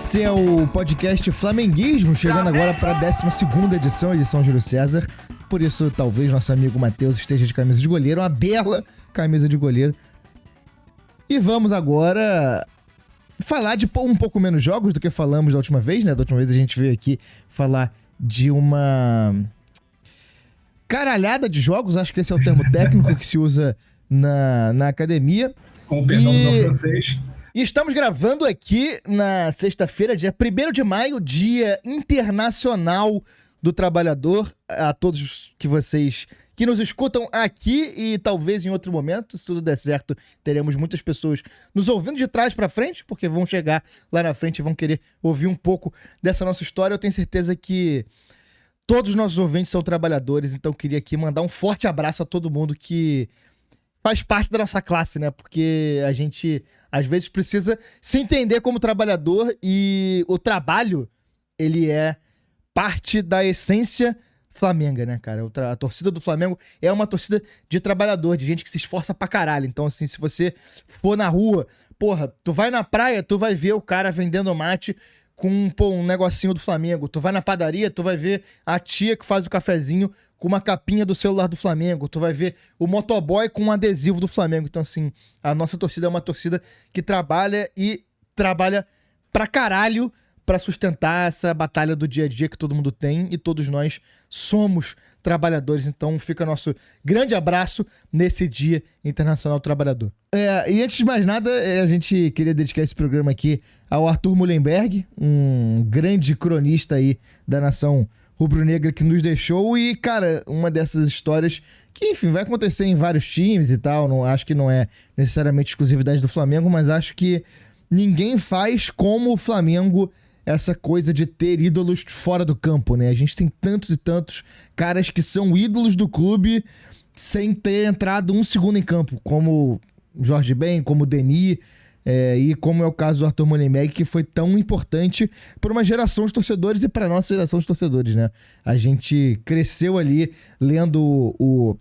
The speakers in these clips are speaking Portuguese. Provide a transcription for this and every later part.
Esse é o podcast Flamenguismo, chegando agora para a 12ª edição Júlio César. Por isso, talvez nosso amigo Matheus esteja de camisa de goleiro, uma bela camisa de goleiro. E vamos agora falar de um pouco menos jogos do que falamos da última vez, né? Da última vez a gente veio aqui falar de uma caralhada de jogos, acho que esse é o termo técnico que se usa na academia. Com o perdão do meu francês. E estamos gravando aqui na sexta-feira, dia 1º de maio, Dia Internacional do Trabalhador. A todos vocês que nos escutam aqui e talvez em outro momento, se tudo der certo, teremos muitas pessoas nos ouvindo de trás para frente, porque vão chegar lá na frente e vão querer ouvir um pouco dessa nossa história. Eu tenho certeza que todos os nossos ouvintes são trabalhadores, então eu queria aqui mandar um forte abraço a todo mundo que faz parte da nossa classe, né? Porque a gente, às vezes, precisa se entender como trabalhador e o trabalho, ele é parte da essência flamenga, né, cara? A torcida do Flamengo é uma torcida de trabalhador, de gente que se esforça pra caralho. Então, assim, se você for na rua, porra, tu vai na praia, tu vai ver o cara vendendo mate com um negocinho do Flamengo. Tu vai na padaria, tu vai ver a tia que faz o cafezinho com uma capinha do celular do Flamengo. Tu vai ver o motoboy com um adesivo do Flamengo. Então, assim, a nossa torcida é uma torcida que trabalha pra caralho pra sustentar essa batalha do dia a dia que todo mundo tem e todos nós somos trabalhadores. Então, fica nosso grande abraço nesse Dia Internacional do Trabalhador. E antes de mais nada, a gente queria dedicar esse programa aqui ao Arthur Mullenberg, um grande cronista aí da nação rubro-negra que nos deixou. E, cara, uma dessas histórias que, enfim, vai acontecer em vários times e tal. Não, acho que não é necessariamente exclusividade do Flamengo, mas acho que ninguém faz como o Flamengo essa coisa de ter ídolos fora do campo, né? A gente tem tantos e tantos caras que são ídolos do clube sem ter entrado um segundo em campo, como Jorge Ben, como Denis, e como é o caso do Arthur Mullenberg, que foi tão importante para uma geração de torcedores e para a nossa geração de torcedores, né? A gente cresceu ali lendo o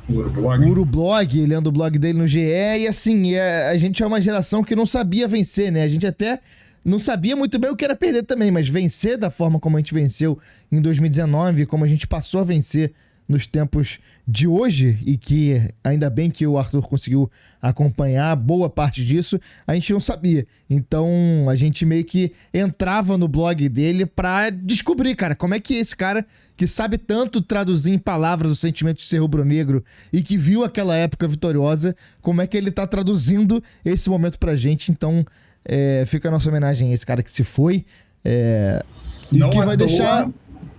Urublog, lendo o blog dele no GE, e assim, a gente é uma geração que não sabia vencer, né? A gente até não sabia muito bem o que era perder também, mas vencer da forma como a gente venceu em 2019, como a gente passou a vencer nos tempos de hoje, e que ainda bem que o Arthur conseguiu acompanhar boa parte disso, a gente não sabia. Então a gente meio que entrava no blog dele pra descobrir, cara, como é que esse cara que sabe tanto traduzir em palavras o sentimento de ser rubro-negro e que viu aquela época vitoriosa, como é que ele tá traduzindo esse momento pra gente. Então fica a nossa homenagem a esse cara que se foi, e não que vai deixar...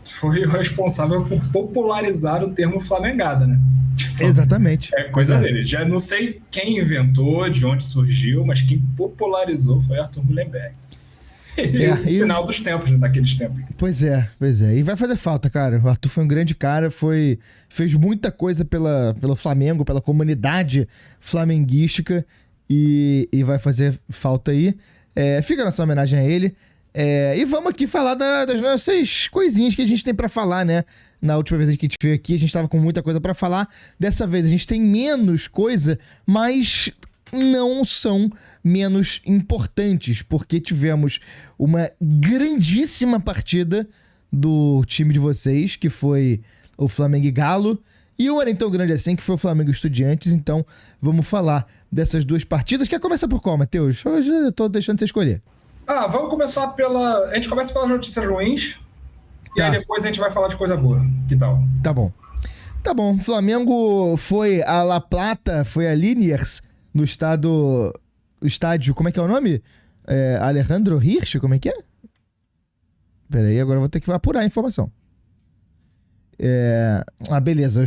Foi o responsável por popularizar o termo flamengada, né? Tipo, exatamente. É coisa dele. Já não sei quem inventou, de onde surgiu, mas quem popularizou foi Arthur Mullenberg. Sinal dos tempos, né, daqueles tempos. Pois é. E vai fazer falta, cara. O Arthur foi um grande cara, fez muita coisa pelo Flamengo, pela comunidade flamenguística, e vai fazer falta aí. Fica a nossa homenagem a ele. E vamos aqui falar das nossas coisinhas que a gente tem pra falar, né? Na última vez que a gente veio aqui, a gente tava com muita coisa pra falar. Dessa vez a gente tem menos coisa, mas não são menos importantes, porque tivemos uma grandíssima partida do time de vocês, que foi o Flamengo e Galo, e uma nem tão grande assim, que foi o Flamengo e Estudiantes. Então vamos falar dessas duas partidas. Quer começar por qual, Matheus? Hoje eu tô deixando você escolher. Vamos começar a gente começa pelas notícias ruins, e tá. aí depois a gente vai falar de coisa boa. Que tal? Tá bom. Flamengo foi a La Plata, foi a Liniers, no estádio, como é que é o nome? Alejandro Hirsch, como é que é? Pera aí, agora eu vou ter que apurar a informação. Beleza.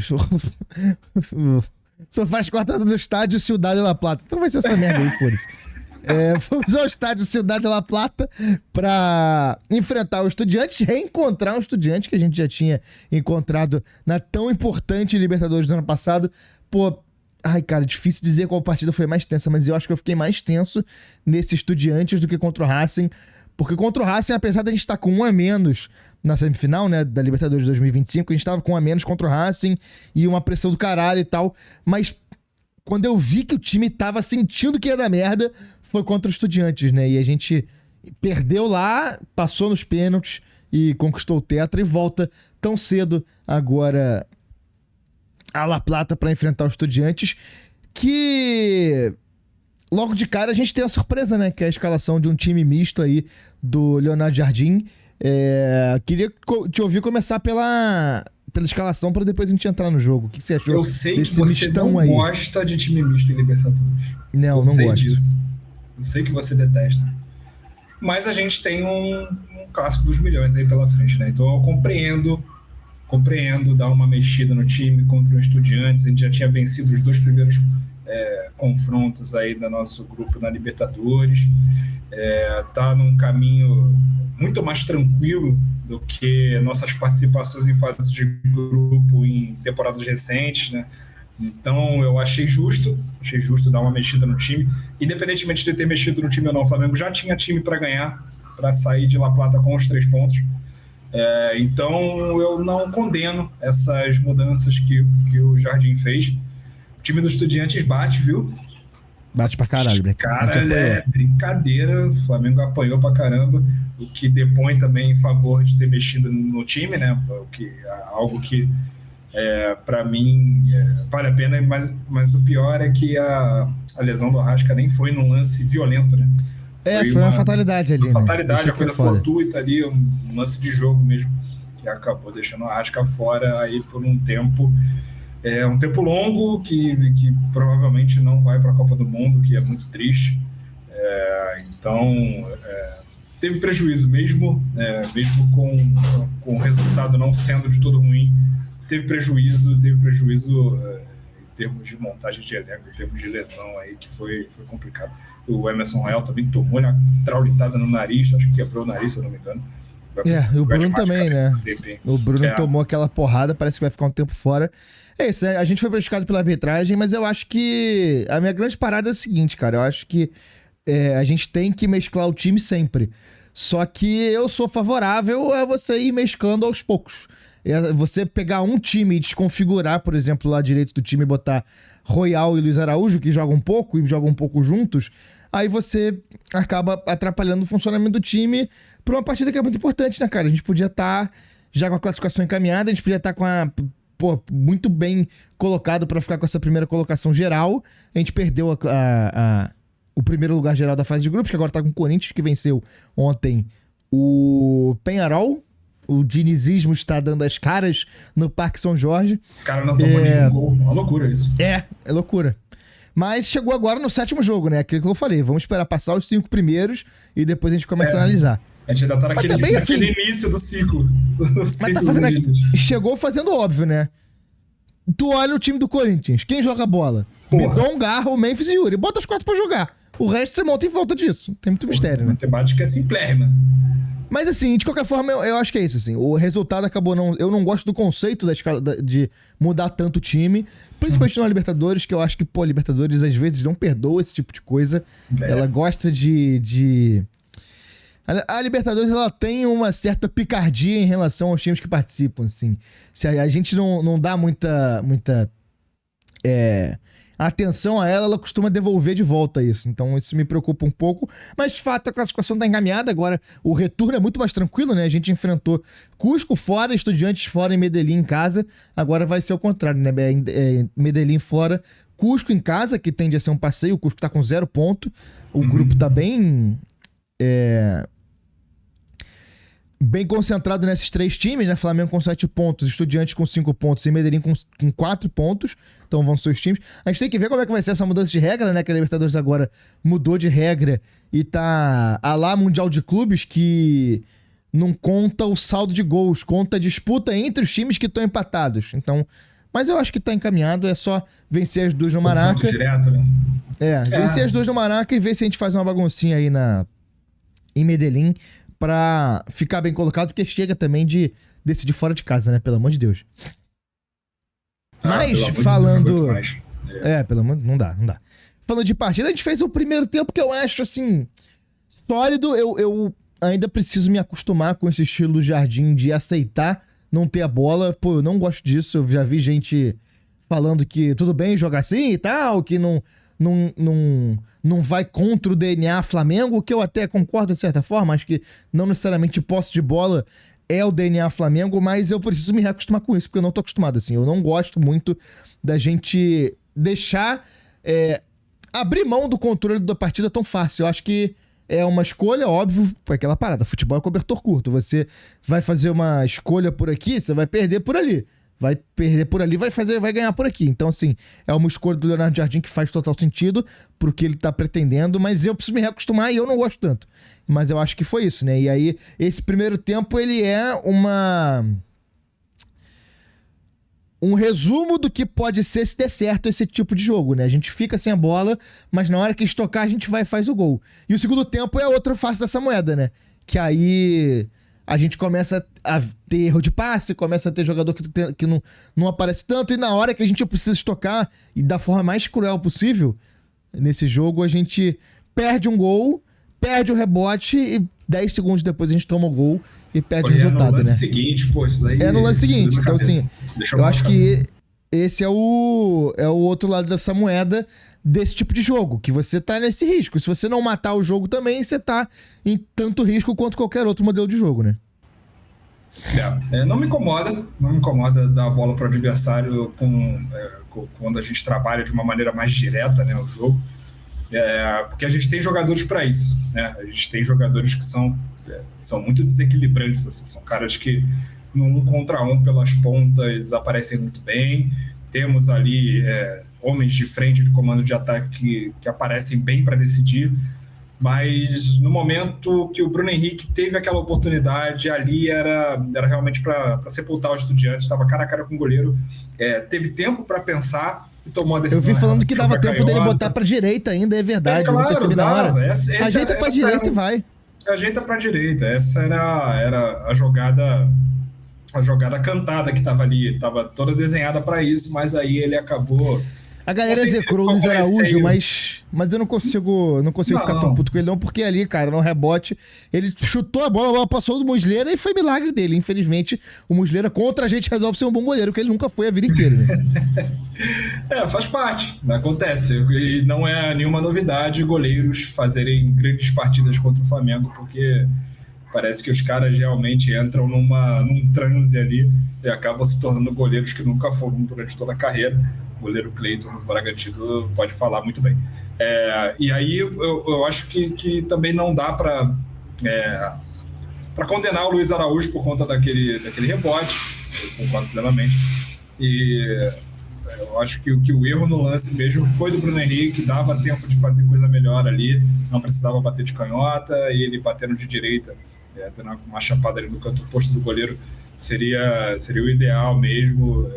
Só faz cortada do estádio Ciudad de La Plata. Então vai ser essa merda aí, foda-se. Fomos ao estádio Ciudad de La Plata pra enfrentar o Estudiantes, reencontrar um Estudiante que a gente já tinha encontrado na tão importante Libertadores do ano passado. Ai, cara, difícil dizer qual partida foi mais tensa, mas eu acho que eu fiquei mais tenso nesse Estudiantes do que contra o Racing, porque contra o Racing, apesar de a gente estar com um a menos na semifinal, né, da Libertadores 2025, a gente tava com um a menos contra o Racing e uma pressão do caralho e tal, mas quando eu vi que o time tava sentindo que ia dar merda, foi contra os Estudiantes, né? E a gente perdeu lá, passou nos pênaltis e conquistou o tetra e volta tão cedo agora a La Plata para enfrentar os Estudiantes, que logo de cara a gente tem a surpresa, né? Que é a escalação de um time misto aí do Leonardo Jardim. Queria te ouvir começar pela escalação para depois a gente entrar no jogo. O que você achou? Eu sei que você não gosta de time misto em Libertadores. Não gosto disso. Eu sei que você detesta. Mas a gente tem um clássico dos milhões aí pela frente, né? Então eu compreendo dar uma mexida no time contra o Estudiantes. A gente já tinha vencido os 2 primeiros confrontos aí do nosso grupo na Libertadores. Tá num caminho muito mais tranquilo do que nossas participações em fases de grupo em temporadas recentes, né? Então eu achei justo dar uma mexida no time, independentemente de ter mexido no time ou não. O Flamengo já tinha time para ganhar, para sair de La Plata com os 3 pontos. Então eu não condeno essas mudanças que o Jardim fez. O time dos Estudiantes bate, viu? Bate pra caralho, né? Cara, é brincadeira. O Flamengo apanhou pra caramba, o que depõe também em favor de ter mexido no time, né? Algo que para mim vale a pena, mas o pior é que a lesão do Arrasca nem foi num lance violento, né? Foi uma fatalidade ali, uma fatalidade, né? a coisa fortuita ali, um lance de jogo mesmo, que acabou deixando o Arrasca fora aí por um tempo. Um tempo longo que provavelmente não vai para a Copa do Mundo, que é muito triste. Então, teve prejuízo mesmo com o resultado não sendo de todo ruim. Teve prejuízo em termos de montagem de elenco, em termos de lesão aí, que foi complicado. O Emerson Royal também tomou uma traulitada no nariz, acho que quebrou o nariz, se eu não me engano. E o Bruno também, né? O Bruno tomou aquela porrada, parece que vai ficar um tempo fora. É isso, né? A gente foi prejudicado pela arbitragem, mas eu acho que a minha grande parada é a seguinte, cara. Eu acho que a gente tem que mesclar o time sempre. Só que eu sou favorável a você ir mesclando aos poucos. Você pegar um time e desconfigurar, por exemplo, lá direito do time e botar Royal e Luiz Araújo, que jogam um pouco e jogam um pouco juntos, aí você acaba atrapalhando o funcionamento do time pra uma partida que é muito importante, né, cara? A gente podia estar já com a classificação encaminhada, a gente podia estar com muito bem colocado pra ficar com essa primeira colocação geral. A gente perdeu o primeiro lugar geral da fase de grupos, que agora tá com o Corinthians, que venceu ontem o Peñarol. O dinizismo está dando as caras no Parque São Jorge. O cara não tomou nenhum gol. Uma loucura isso. É loucura. Mas chegou agora no 7º jogo, né? Aquilo que eu falei. Vamos esperar passar os 5 primeiros e depois a gente começa a analisar. A gente ainda tá naquele início do ciclo. Mas tá fazendo chegou fazendo óbvio, né? Tu olha o time do Corinthians. Quem joga bola? Bidon, Garro, Memphis e Yuri. Bota os 4 pra jogar. O resto você monta em volta disso. Tem muito mistério, né? A matemática é simplérrima. Mas assim, de qualquer forma, eu acho que é isso, assim. O resultado acabou não... Eu não gosto do conceito de mudar tanto o time. Principalmente na Libertadores, que eu acho que, Libertadores às vezes não perdoa esse tipo de coisa. Ela gosta de... A Libertadores, ela tem uma certa picardia em relação aos times que participam, assim. Se a gente não dá muita atenção a ela costuma devolver de volta isso. Então isso me preocupa um pouco. Mas de fato a classificação tá encaminhada. Agora o retorno é muito mais tranquilo, né? A gente enfrentou Cusco fora, Estudiantes fora e Medellín em casa. Agora vai ser o contrário, né? Medellín fora, Cusco em casa, que tende a ser um passeio. O Cusco tá com 0 ponto. O grupo tá bem concentrado nesses 3 times, né? Flamengo com 7 pontos, Estudiantes com 5 pontos e Medellín com 4 pontos. Então vão ser os times. A gente tem que ver como é que vai ser essa mudança de regra, né? Que a Libertadores agora mudou de regra e tá a lá Mundial de Clubes, que não conta o saldo de gols, conta a disputa entre os times que estão empatados. Então, mas eu acho que tá encaminhado, é só vencer as 2 no Maraca. Direto, né? Vencer as 2 no Maraca e ver se a gente faz uma baguncinha aí em Medellín, pra ficar bem colocado, porque chega também de decidir fora de casa, né? Pelo amor de Deus. Mas, falando... pelo amor... Não dá. Falando de partida, a gente fez o primeiro tempo que eu acho, assim, sólido. Eu ainda preciso me acostumar com esse estilo do Jardim de aceitar não ter a bola. Eu não gosto disso. Eu já vi gente falando que tudo bem jogar assim e tal, que não não vai contra o DNA Flamengo, que eu até concordo de certa forma, acho que não necessariamente posse de bola é o DNA Flamengo, mas eu preciso me reacostumar com isso, porque eu não tô acostumado, assim, eu não gosto muito da gente deixar, abrir mão do controle da partida tão fácil. Eu acho que é uma escolha, óbvio, por aquela parada, futebol é cobertor curto, você vai fazer uma escolha por aqui, você vai perder por ali. Vai perder por ali, vai ganhar por aqui. Então, assim, é uma escolha do Leonardo Jardim que faz total sentido pro que ele tá pretendendo, mas eu preciso me reacostumar e eu não gosto tanto. Mas eu acho que foi isso, né? E aí, esse primeiro tempo, ele é um resumo do que pode ser se der certo esse tipo de jogo, né? A gente fica sem a bola, mas na hora que estocar, a gente vai e faz o gol. E o segundo tempo é outra face dessa moeda, né? Que aí a gente começa a ter erro de passe, começa a ter jogador que não aparece tanto, e na hora que a gente precisa estocar, e da forma mais cruel possível, nesse jogo, a gente perde um gol, perde o rebote, e 10 segundos depois a gente toma o gol e perde o resultado, né? No lance seguinte, pô, isso daí... É no lance seguinte, então assim, eu acho que esse é o outro lado dessa moeda, desse tipo de jogo, que você tá nesse risco. Se você não matar o jogo também, você tá em tanto risco quanto qualquer outro modelo de jogo, né? Não me incomoda dar a bola para o adversário quando a gente trabalha de uma maneira mais direta, né, o jogo, porque a gente tem jogadores para isso, né? A gente tem jogadores que são muito desequilibrantes, assim, são caras que no 1 contra 1 pelas pontas aparecem muito bem, temos ali homens de frente de comando de ataque que aparecem bem para decidir, mas no momento que o Bruno Henrique teve aquela oportunidade, ali era realmente para sepultar o Estudiantes, estava cara a cara com o goleiro, teve tempo para pensar e tomou a decisão. Eu vi falando que dava tempo dele botar para direita ainda, é verdade, claro, eu não percebi na hora. Ajeita para direita e vai. Ajeita para direita, essa era a jogada cantada que estava ali, estava toda desenhada para isso, mas aí ele acabou... A galera execrou o Luiz Araújo, mas eu não consigo ficar tão puto com ele não, porque ali, cara, no rebote, ele chutou a bola passou do Muslera e foi milagre dele. Infelizmente, o Muslera contra a gente resolve ser um bom goleiro, que ele nunca foi a vida inteira, né? Faz parte, acontece. E não é nenhuma novidade goleiros fazerem grandes partidas contra o Flamengo, porque parece que os caras realmente entram num transe ali e acabam se tornando goleiros que nunca foram durante toda a carreira. O goleiro Cleiton no Bragantino pode falar muito bem. E aí eu acho que também não dá para condenar o Luiz Araújo por conta daquele rebote, eu concordo plenamente. E eu acho que o erro no lance mesmo foi do Bruno Henrique, dava tempo de fazer coisa melhor ali, não precisava bater de canhota, e ele batendo de direita, dando uma chapada ali no canto oposto do goleiro, seria o ideal mesmo.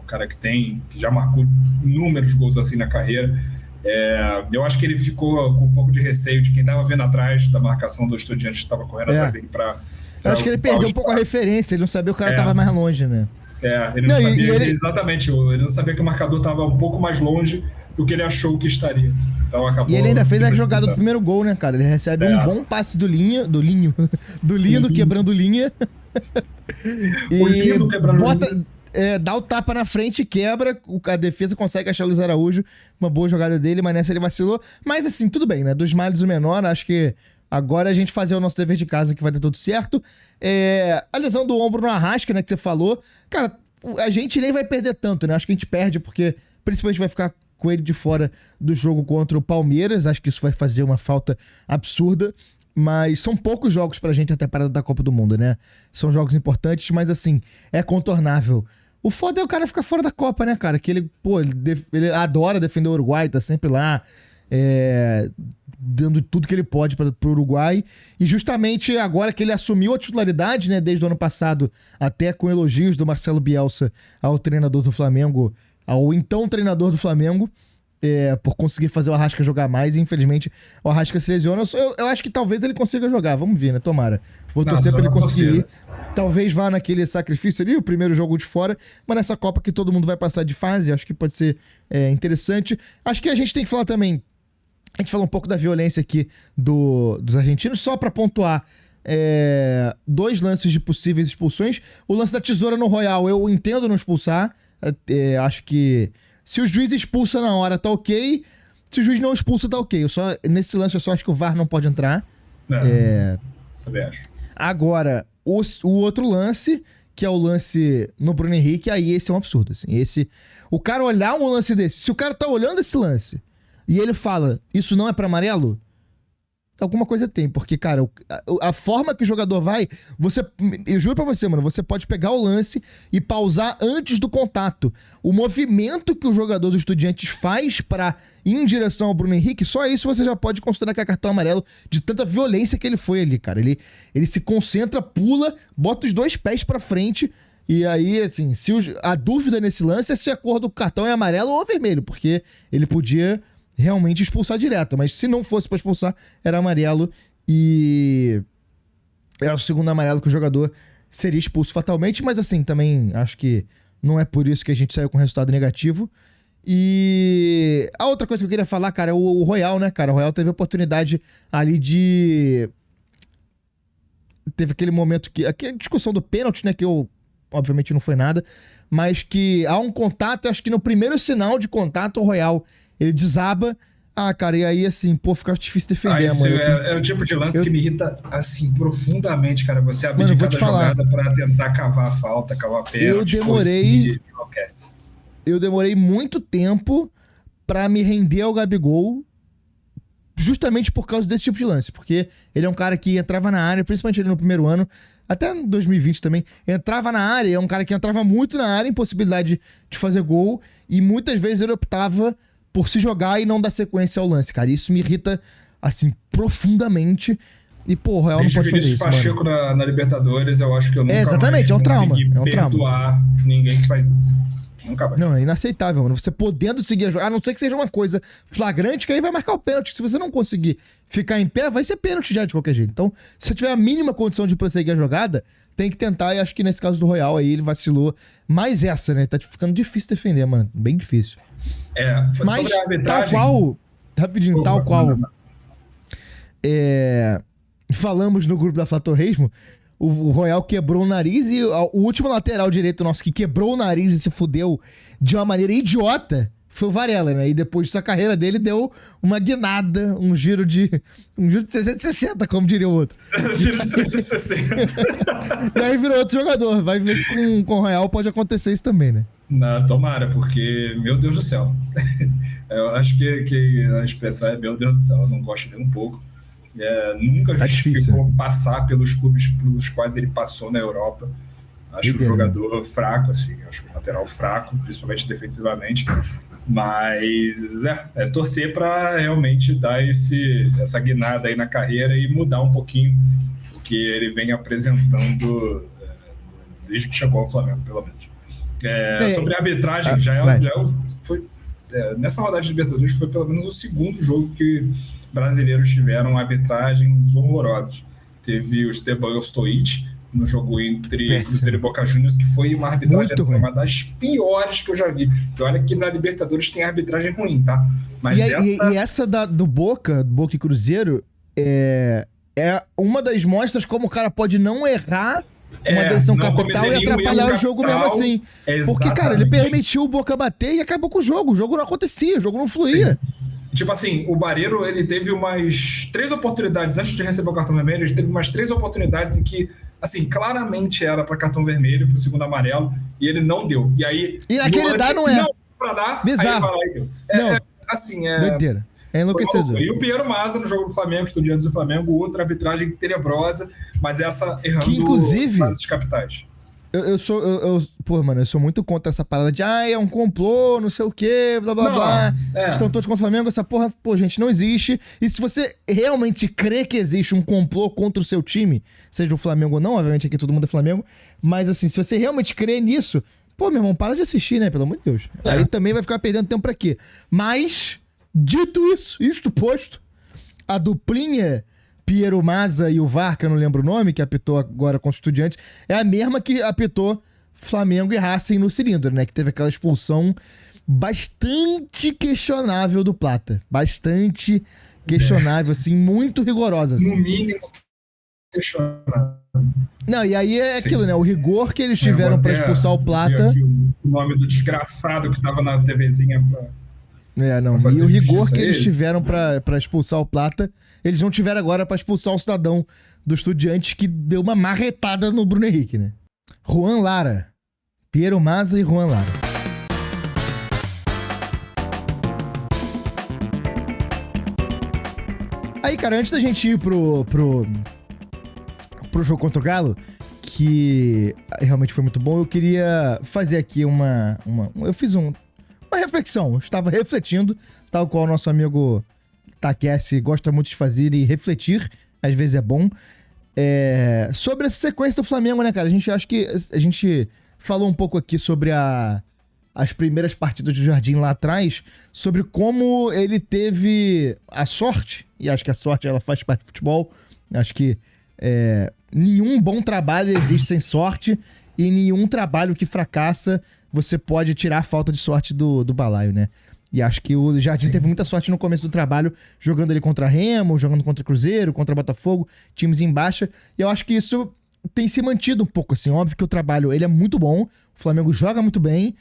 Cara que já marcou inúmeros gols assim na carreira. Eu acho que ele ficou com um pouco de receio de quem estava vendo atrás da marcação do Estudiantes que estava correndo atrás dele para... Eu acho que ele perdeu um pouco a referência, ele não sabia que o cara estava mais longe, né? Ele não sabia, exatamente, ele não sabia que o marcador estava um pouco mais longe do que ele achou que estaria. Então acabou. E ele ainda fez a jogada do primeiro gol, né, cara? Ele recebe um bom passe do Lindo quebrando linha. O Lindo quebrando linha. Dá o tapa na frente, quebra, a defesa consegue achar o Luiz Araújo, uma boa jogada dele, mas nessa ele vacilou. Mas assim, tudo bem, né? Dos males o menor, acho que agora a gente fazer o nosso dever de casa que vai dar tudo certo. A lesão do ombro no Arrasca, né, que você falou, cara, a gente nem vai perder tanto, né? Acho que a gente perde porque principalmente vai ficar com ele de fora do jogo contra o Palmeiras, acho que isso vai fazer uma falta absurda. Mas são poucos jogos pra gente até a parada da Copa do Mundo, né? São jogos importantes, mas assim, é contornável. O foda é o cara ficar fora da Copa, né, cara? Que ele adora defender o Uruguai, tá sempre lá, dando tudo que ele pode pro Uruguai. E justamente agora que ele assumiu a titularidade, né, desde o ano passado, até com elogios do Marcelo Bielsa ao treinador do Flamengo, ao então treinador do Flamengo, por conseguir fazer o Arrasca jogar mais, e infelizmente o Arrasca se lesiona. Eu acho que talvez ele consiga jogar, vamos ver, né? Tomara. Vou torcer pra ele conseguir ir. Talvez vá naquele sacrifício ali, o primeiro jogo de fora, mas nessa Copa que todo mundo vai passar de fase, acho que pode ser interessante. Acho que a gente tem que falar também, a gente falou um pouco da violência aqui dos argentinos, só pra pontuar 2 lances de possíveis expulsões. O lance da tesoura no Royal, eu entendo não expulsar, acho que se o juiz expulsa na hora, tá ok. Se o juiz não expulsa, tá ok. Nesse lance eu só acho que o VAR não pode entrar. Também acho. Agora, o outro lance, que é o lance no Bruno Henrique, aí esse é um absurdo. Assim. O cara olhar um lance desse, se o cara tá olhando esse lance e ele fala, isso não é pra amarelo? Alguma coisa tem, porque, cara, a forma que o jogador vai, eu juro pra você, mano, você pode pegar o lance e pausar antes do contato. O movimento que o jogador do Estudiantes faz pra ir em direção ao Bruno Henrique, só isso você já pode considerar que é cartão amarelo de tanta violência que ele foi ali, cara. Ele se concentra, pula, bota os 2 pés pra frente e aí, assim, a dúvida nesse lance é se a cor do cartão é amarelo ou vermelho, porque ele podia realmente expulsar direto, mas se não fosse pra expulsar, era amarelo e é o segundo amarelo que o jogador seria expulso fatalmente, mas assim, também acho que não é por isso que a gente saiu com resultado negativo. E a outra coisa que eu queria falar, cara, é o Royal, né, cara? O Royal teve a oportunidade ali teve aquele momento aquela discussão do pênalti, né, que obviamente não foi nada, mas que há um contato, acho que no primeiro sinal de contato, o Royal ele desaba. Cara, e aí, assim, pô, fica difícil defender, isso mano. É o tipo de lance que me irrita, assim, profundamente, cara. Você abrir de cada jogada pra tentar cavar a falta, cavar a pênalti. Eu demorei muito tempo pra me render ao Gabigol, justamente por causa desse tipo de lance. Porque ele é um cara que entrava na área, principalmente ele no primeiro ano, até em 2020 também, entrava na área, é um cara que entrava muito na área, impossibilidade de fazer gol, e muitas vezes ele optava por se jogar e não dar sequência ao lance, cara. Isso me irrita, assim, profundamente. E, pô, o Real não pode fazer isso, Pacheco na Libertadores, eu acho que eu nunca exatamente, mais consegui perdoar ninguém que faz isso. Nunca mais. Não, é inaceitável, mano. Você podendo seguir a jogada, a não ser que seja uma coisa flagrante, que aí vai marcar o pênalti. Se você não conseguir ficar em pé, vai ser pênalti já de qualquer jeito. Então, se você tiver a mínima condição de prosseguir a jogada, tem que tentar, e acho que nesse caso do Royal aí, ele vacilou. Mais essa, né? Tá ficando difícil defender, mano. Bem difícil. Mas, sobre a arbitragem... tal qual... falamos no grupo da Flatorresmo, o Royal quebrou o nariz e o último lateral direito nosso que quebrou o nariz e se fudeu de uma maneira idiota foi o Varela, né? E depois disso a carreira dele deu uma guinada, um giro de 360, como diria o outro. Giro de 360. E aí virou outro jogador. Vai ver que com o Royal pode acontecer isso também, né? Não, tomara, porque, meu Deus do céu. Eu acho que a expressão é meu Deus do céu, eu não gosto nem um pouco. Nunca justificou passar pelos clubes pelos quais ele passou na Europa. Acho um jogador fraco, assim, acho um lateral fraco, principalmente defensivamente. Mas torcer para realmente dar essa guinada aí na carreira e mudar um pouquinho o que ele vem apresentando desde que chegou ao Flamengo, pelo menos. Sobre a arbitragem, nessa rodada de Libertadores foi pelo menos o segundo jogo que brasileiros tiveram arbitragens horrorosas. Teve o Esteban Stoic no jogo entre Cruzeiro e Boca Juniors, que foi uma arbitragem uma das piores que eu já vi. E olha que na Libertadores tem arbitragem ruim, tá? Mas essa do Boca e Cruzeiro é uma das mostras como o cara pode não errar uma decisão capital e atrapalhar o jogo mesmo assim. Porque, cara, ele permitiu o Boca bater e acabou com o jogo. O jogo não acontecia, o jogo não fluía. Sim. Tipo assim, o Barreiro, ele teve umas 3 oportunidades, antes de receber o cartão vermelho, ele teve umas 3 oportunidades em que, assim, claramente era para cartão vermelho, pro segundo amarelo, e ele não deu. E aí... E naquele dá não é. Não, pra dar, bizarro. Aí ele vai lá e deu. Doideira. É enlouquecedor. E o Piero Maza no jogo do Flamengo, Estudiantes do Flamengo, outra arbitragem tenebrosa, mas essa errando que, inclusive, passes capitais. Eu sou muito contra essa parada de é um complô, não sei o quê, blá blá blá. Estão todos contra o Flamengo, essa porra, gente, não existe. E se você realmente crê que existe um complô contra o seu time, seja o Flamengo ou não, obviamente aqui todo mundo é Flamengo, mas assim, se você realmente crê nisso, meu irmão, para de assistir, né, pelo amor de Deus. Aí também vai ficar perdendo tempo pra quê? Mas, dito isso posto, a duplinha Piero Maza e o VAR, que eu não lembro o nome, que apitou agora com os Estudiantes, é a mesma que apitou Flamengo e Racing no cilindro, né? Que teve aquela expulsão bastante questionável do Plata. Bastante questionável, assim, muito rigorosa. Assim. No mínimo, questionável. Não, e aí é aquilo, né? O rigor que eles tiveram pra expulsar o Plata... O nome do desgraçado que tava na TVzinha pra... Não. E o rigor que eles tiveram pra expulsar o Plata, eles não tiveram agora pra expulsar o cidadão do Estudiantes que deu uma marretada no Bruno Henrique, né? Juan Lara. Piero Mazza e Juan Lara. Aí, cara, antes da gente ir pro jogo contra o Galo, que realmente foi muito bom, eu queria fazer aqui eu fiz uma reflexão. Eu estava refletindo, tal qual o nosso amigo Takeshi gosta muito de fazer e refletir, às vezes é bom, sobre essa sequência do Flamengo, né, cara? Acho que a gente falou um pouco aqui sobre as primeiras partidas do Jardim lá atrás, sobre como ele teve a sorte, e acho que a sorte ela faz parte do futebol, acho que nenhum bom trabalho existe sem sorte, e nenhum trabalho que fracassa você pode tirar a falta de sorte do balaio, né? E acho que o Jardim teve muita sorte no começo do trabalho, jogando ali contra Remo, jogando contra Cruzeiro, contra Botafogo, times em baixa, e eu acho que isso tem se mantido um pouco, assim. Óbvio que o trabalho ele é muito bom, o Flamengo joga muito bem,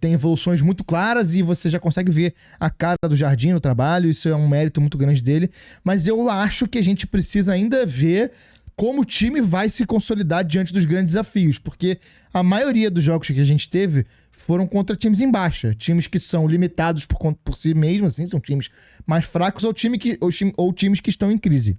tem evoluções muito claras e você já consegue ver a cara do Jardim no trabalho, isso é um mérito muito grande dele, mas eu acho que a gente precisa ainda ver como o time vai se consolidar diante dos grandes desafios, porque a maioria dos jogos que a gente teve foram contra times em baixa, times que são limitados por si mesmos, assim, são times mais fracos ou times que estão em crise.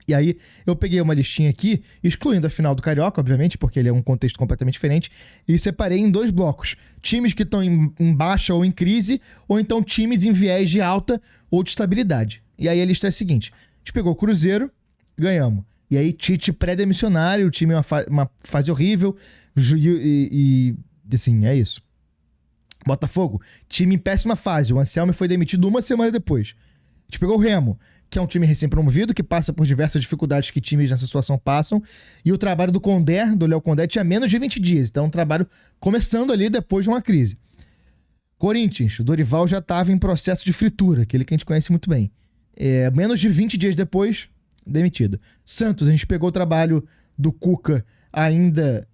E aí eu peguei uma listinha aqui, excluindo a final do Carioca, obviamente, porque ele é um contexto completamente diferente, e separei em 2 blocos. Times que estão em baixa ou em crise, ou então times em viés de alta ou de estabilidade. E aí a lista é a seguinte: a gente pegou o Cruzeiro, ganhamos. E aí Tite pré-demissionário, o time uma fase horrível, e assim, é isso. Botafogo, time em péssima fase, o Anselmi foi demitido 1 semana depois. A gente pegou o Remo, que é um time recém-promovido, que passa por diversas dificuldades que times nessa situação passam, e o trabalho do Léo Condé tinha menos de 20 dias, então um trabalho começando ali depois de uma crise. Corinthians, o Dorival já estava em processo de fritura, aquele que a gente conhece muito bem. Menos de 20 dias depois, demitido. Santos, a gente pegou o trabalho do Cuca ainda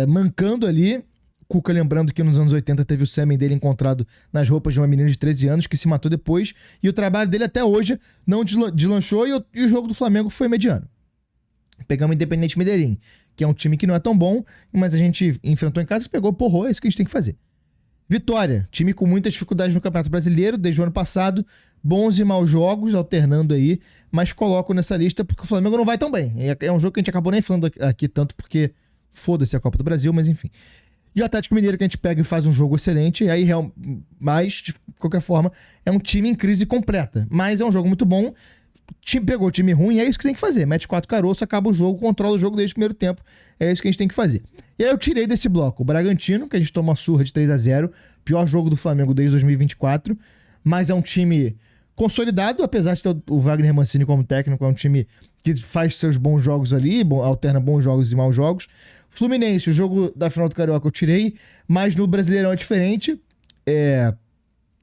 mancando ali. Cuca, lembrando que nos anos 80 teve o sêmen dele encontrado nas roupas de uma menina de 13 anos que se matou depois, e o trabalho dele até hoje não deslanchou, e o jogo do Flamengo foi mediano. Pegamos o Independente Medellín, que é um time que não é tão bom, mas a gente enfrentou em casa e pegou, porrou, é isso que a gente tem que fazer. Vitória, time com muitas dificuldades no Campeonato Brasileiro desde o ano passado, bons e maus jogos, alternando aí, mas coloco nessa lista porque o Flamengo não vai tão bem. É um jogo que a gente acabou nem falando aqui tanto porque foda-se a Copa do Brasil, mas enfim. E o Atlético Mineiro, que a gente pega e faz um jogo excelente, e aí, mas, de qualquer forma, é um time em crise completa. Mas é um jogo muito bom, pegou o time ruim, é isso que tem que fazer. Mete 4 caroços, acaba o jogo, controla o jogo desde o primeiro tempo, é isso que a gente tem que fazer. E aí eu tirei desse bloco o Bragantino, que a gente tomou uma surra de 3-0, pior jogo do Flamengo desde 2024, mas é um time consolidado, apesar de ter o Wagner Mancini como técnico, é um time que faz seus bons jogos ali, alterna bons jogos e maus jogos. Fluminense, o jogo da final do Carioca eu tirei, mas no Brasileirão é diferente.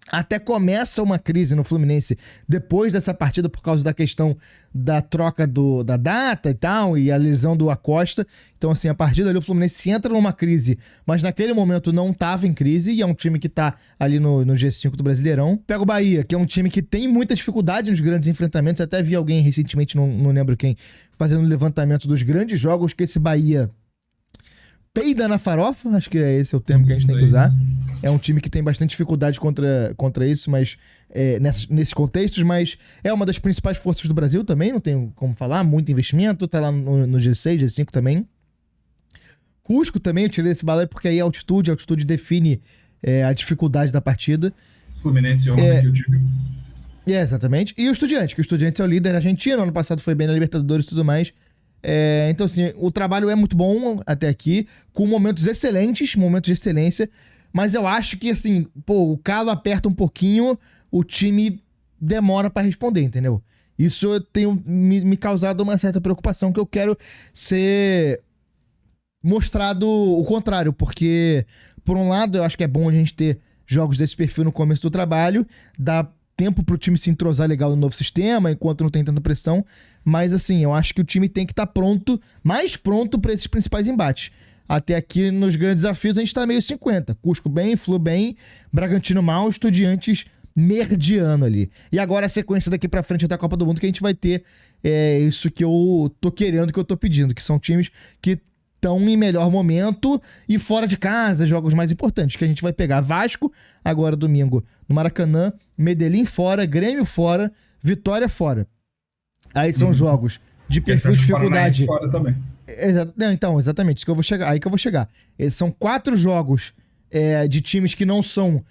Até começa uma crise no Fluminense depois dessa partida por causa da questão da troca da data e tal, e a lesão do Acosta. Então, assim, a partir dali o Fluminense entra numa crise, mas naquele momento não estava em crise, e é um time que tá ali no G5 do Brasileirão. Pega o Bahia, que é um time que tem muita dificuldade nos grandes enfrentamentos. Até vi alguém recentemente, não lembro quem, fazendo um levantamento dos grandes jogos que esse Bahia peida na farofa, acho que esse é o termo que a gente tem que usar. É um time que tem bastante dificuldade contra isso, mas nesses contextos, mas é uma das principais forças do Brasil também, não tenho como falar, muito investimento, tá lá no G6, G5 também. Cusco também, eu tirei esse balé porque aí a altitude define a dificuldade da partida. Fluminense ontem, que eu digo. Exatamente. E o Estudiantes, que o Estudiantes é o líder argentino, ano passado foi bem na Libertadores e tudo mais. Então, assim, o trabalho é muito bom até aqui, com momentos excelentes, momentos de excelência, mas eu acho que, assim, o calo aperta um pouquinho, o time demora pra responder, entendeu? Isso tem me causado uma certa preocupação, que eu quero ser mostrado o contrário, porque, por um lado, eu acho que é bom a gente ter jogos desse perfil no começo do trabalho, dá tempo pro time se entrosar legal no novo sistema, enquanto não tem tanta pressão, mas assim, eu acho que o time tem que estar mais pronto para esses principais embates. Até aqui nos grandes desafios a gente tá meio 50, Cusco bem, Flu bem, Bragantino mal, Estudiantes mediano ali. E agora a sequência daqui pra frente até a Copa do Mundo que a gente vai ter isso que eu tô querendo, que eu tô pedindo, que são times que estão em melhor momento e fora de casa, jogos mais importantes, que a gente vai pegar Vasco, agora domingo, no Maracanã, Medellín fora, Grêmio fora, Vitória fora. Aí são jogos de perfil de dificuldade. Fora também. Não, então, exatamente, isso que eu vou chegar, aí que eu vou chegar. São 4 jogos de times que não são,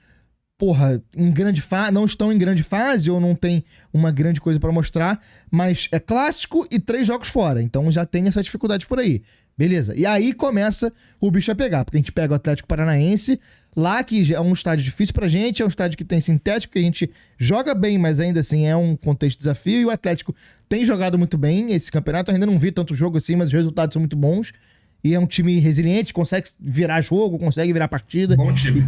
não estão em grande fase ou não tem uma grande coisa pra mostrar, mas é clássico e 3 jogos fora, então já tem essa dificuldade por aí. Beleza, e aí começa o bicho a pegar, porque a gente pega o Atlético Paranaense, lá que é um estádio difícil pra gente, é um estádio que tem sintético, que a gente joga bem, mas ainda assim é um contexto de desafio, e o Atlético tem jogado muito bem esse campeonato, eu ainda não vi tanto jogo assim, mas os resultados são muito bons, e é um time resiliente, consegue virar jogo, consegue virar partida, e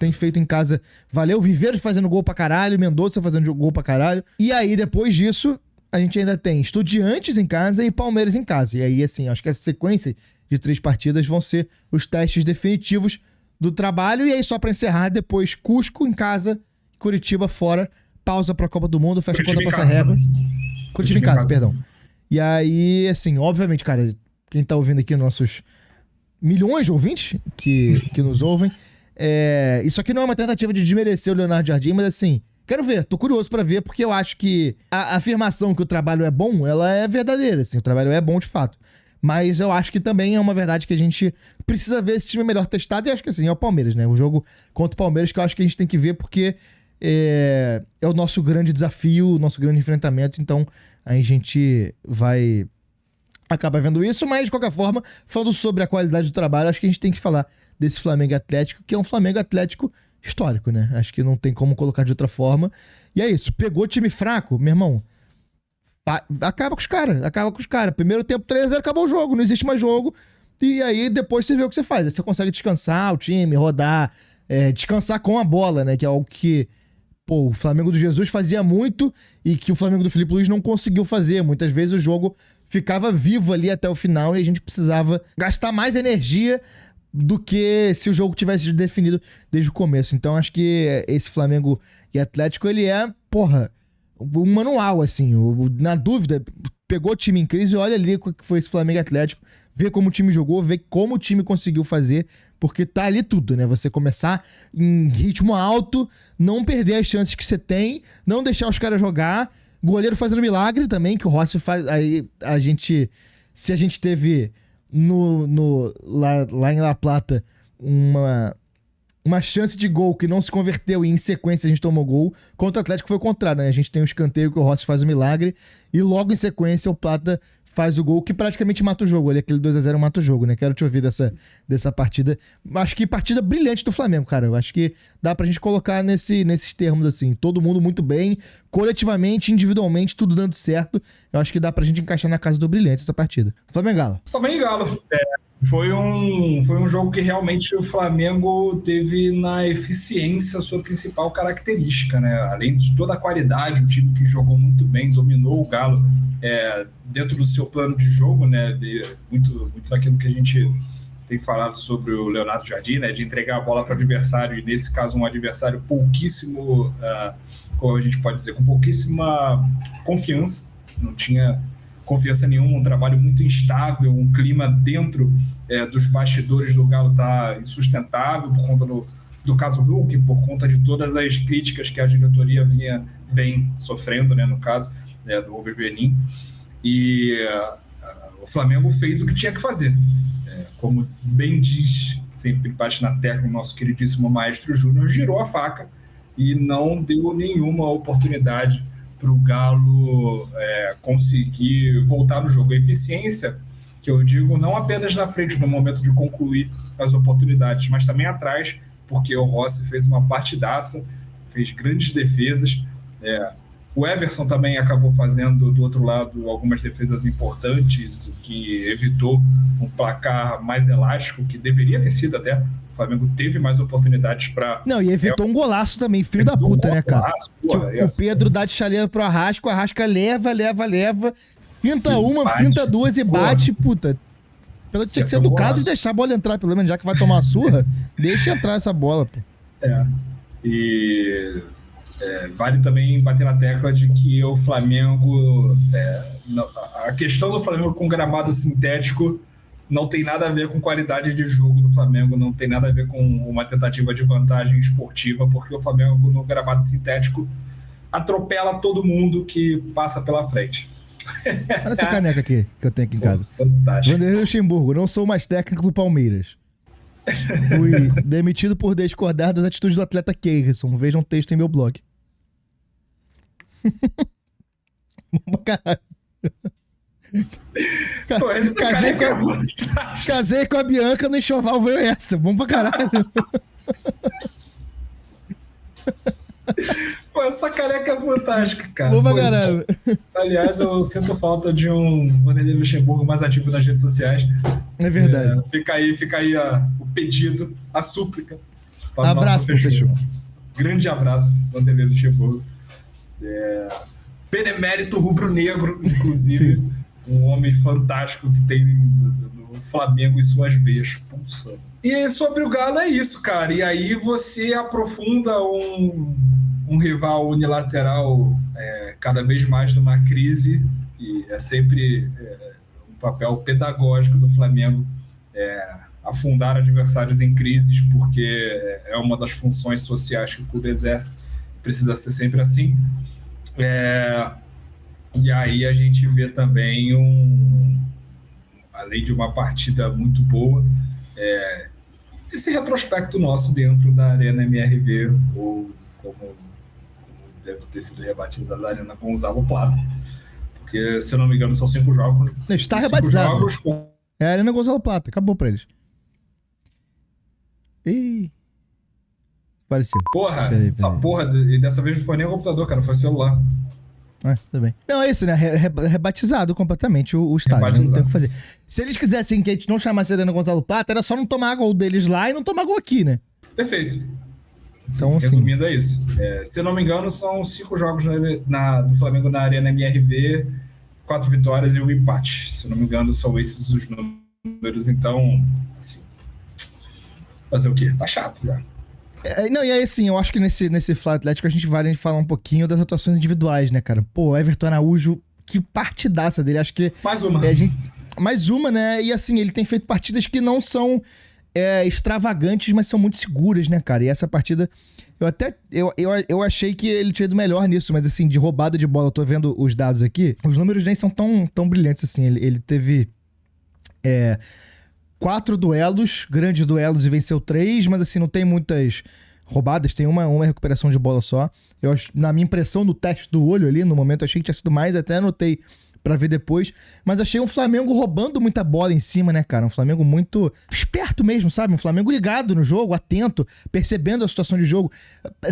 tem feito em casa, valeu, Viveiros fazendo gol pra caralho, Mendonça fazendo gol pra caralho, e aí depois disso a gente ainda tem Estudiantes em casa e Palmeiras em casa. E aí, assim, acho que essa sequência de 3 partidas vão ser os testes definitivos do trabalho. E aí, só pra encerrar, depois Cusco em casa, Curitiba fora, pausa pra Copa do Mundo, fecha a conta, passa régua. Curitiba em casa, perdão. E aí, assim, obviamente, cara, quem tá ouvindo aqui, nossos milhões de ouvintes que nos ouvem, isso aqui não é uma tentativa de desmerecer o Leonardo Jardim, mas assim, quero ver, tô curioso pra ver, porque eu acho que a afirmação que o trabalho é bom, ela é verdadeira, assim, o trabalho é bom de fato. Mas eu acho que também é uma verdade que a gente precisa ver esse time melhor testado, e acho que assim, é o Palmeiras, né? O jogo contra o Palmeiras que eu acho que a gente tem que ver, porque é o nosso grande desafio, o nosso grande enfrentamento, então a gente vai acabar vendo isso, mas de qualquer forma, falando sobre a qualidade do trabalho, acho que a gente tem que falar desse Flamengo Atlético, que é um Flamengo Atlético histórico, né? Acho que não tem como colocar de outra forma. E é isso. Pegou time fraco, meu irmão, acaba com os caras. Primeiro tempo 3-0, acabou o jogo. Não existe mais jogo. E aí depois você vê o que você faz. Aí você consegue descansar o time, rodar, descansar com a bola, né? Que é algo que o Flamengo do Jesus fazia muito e que o Flamengo do Felipe Luiz não conseguiu fazer. Muitas vezes o jogo ficava vivo ali até o final e a gente precisava gastar mais energia do que se o jogo tivesse definido desde o começo. Então acho que esse Flamengo e Atlético, ele é, um manual, assim. Na dúvida, pegou o time em crise, olha ali o que foi esse Flamengo e Atlético, vê como o time jogou, vê como o time conseguiu fazer, porque tá ali tudo, né? Você começar em ritmo alto, não perder as chances que você tem, não deixar os caras jogar, goleiro milagre também, que o Rossi faz. Aí se a gente teve lá em La Plata uma chance de gol que não se converteu e em sequência a gente tomou gol, contra o Atlético foi o contrário, né? A gente tem um escanteio que o Rossi faz o milagre e logo em sequência o Plata faz o gol que praticamente mata o jogo. Ali aquele 2-0 mata o jogo, né? Quero te ouvir dessa partida. Acho que partida brilhante do Flamengo, cara. Eu acho que dá pra gente colocar nesses termos, assim. Todo mundo muito bem, coletivamente, individualmente, tudo dando certo. Eu acho que dá pra gente encaixar na casa do brilhante essa partida. Flamengo e Galo. Flamengo e Galo. Foi um jogo que realmente o Flamengo teve na eficiência a sua principal característica, né? Além de toda a qualidade, um time que jogou muito bem, dominou o Galo dentro do seu plano de jogo, né? Muito daquilo que a gente tem falado sobre o Leonardo Jardim, né? De entregar a bola para o adversário, e nesse caso um adversário pouquíssimo, como a gente pode dizer, com pouquíssima confiança, não tinha confiança nenhuma, um trabalho muito instável, um clima dentro dos bastidores do Galo tá insustentável por conta do caso Hulk, por conta de todas as críticas que a diretoria vem sofrendo, né, no caso do Overbenin, e o Flamengo fez o que tinha que fazer. Como bem diz, sempre bate na tecla o nosso queridíssimo Maestro Júnior, girou a faca e não deu nenhuma oportunidade para o Galo conseguir voltar no jogo. A eficiência, que eu digo, não apenas na frente, no momento de concluir as oportunidades, mas também atrás, porque o Rossi fez uma partidaça, fez grandes defesas. O Everson também acabou fazendo, do outro lado, algumas defesas importantes, o que evitou um placar mais elástico, que deveria ter sido até. O Flamengo teve mais oportunidades para... Não, e evitou um golaço também, filho da puta, né, cara? O Pedro dá de chaleira pro Arrasca, o Arrasca leva, finta uma, finta duas e bate, puta. Tinha que ser educado e deixar a bola entrar, pelo menos, já que vai tomar a surra, deixa entrar essa bola, pô. E Vale também bater na tecla de que o Flamengo, a questão do Flamengo com gramado sintético não tem nada a ver com qualidade de jogo do Flamengo, não tem nada a ver com uma tentativa de vantagem esportiva, porque o Flamengo no gramado sintético atropela todo mundo que passa pela frente. Olha essa caneca aqui, que eu tenho aqui em casa. Fantástico. Vanderlei Luxemburgo, não sou mais técnico do Palmeiras. Fui demitido por discordar das atitudes do atleta Keirson. Vejam um texto em meu blog. Caralho. Pô, Casei com a Bianca no enxoval, veio essa. Bom pra caralho. Pô, essa careca é fantástica, cara. Bom pra caralho. Aliás, eu sinto falta de um Vanderlei Luxemburgo mais ativo nas redes sociais. É verdade. Fica aí o pedido, a súplica. Abraço, professor. Grande abraço, Vanderlei Luxemburgo. Benemérito rubro-negro, inclusive. Sim. Um homem fantástico que tem no Flamengo em suas veias pulsando. E sobre o Galo é isso, cara. E aí você aprofunda um rival unilateral cada vez mais numa crise, e é sempre um papel pedagógico do Flamengo afundar adversários em crises, porque é uma das funções sociais que o clube exerce, precisa ser sempre assim. E aí a gente vê também além de uma partida muito boa, esse retrospecto nosso dentro da Arena MRV, ou como deve ter sido rebatizado, da Arena Gonzalo Plata, porque, se eu não me engano, são 5 jogos. Está rebatizado. É a Arena Gonzalo Plata, acabou pra eles. Ih. Apareceu. Porra, porra, e dessa vez não foi nem o computador, cara, foi o celular. Tudo bem. Não, é isso, né? Rebatizado completamente o estádio. Não tem o que fazer. Se eles quisessem que a gente não chamasse a Arena Gonzalo Plata, era só não tomar gol deles lá e não tomar gol aqui, né? Perfeito. Então, resumindo, é isso. Se eu não me engano, são 5 jogos do Flamengo na Arena MRV, 4 vitórias e 1 empate. Se eu não me engano, são esses os números. Então, assim, fazer o quê? Tá chato já. Não, e aí, assim, eu acho que nesse Fla Atlético a gente vale falar um pouquinho das atuações individuais, né, cara? Pô, Everton Araújo, que partidaça dele. Acho que... Mais uma. Mais uma, né? E, assim, ele tem feito partidas que não são extravagantes, mas são muito seguras, né, cara? E essa partida, eu achei que ele tinha ido melhor nisso, mas, assim, de roubada de bola, eu tô vendo os dados aqui, os números nem são tão brilhantes, assim. Ele teve 4 duelos, grandes duelos, e venceu 3, mas assim, não tem muitas roubadas, tem uma recuperação de bola só. Eu acho, na minha impressão, no teste do olho ali, no momento, eu achei que tinha sido mais, até anotei pra ver depois, mas achei um Flamengo roubando muita bola em cima, né, cara? Um Flamengo muito esperto mesmo, sabe? Um Flamengo ligado no jogo, atento, percebendo a situação de jogo,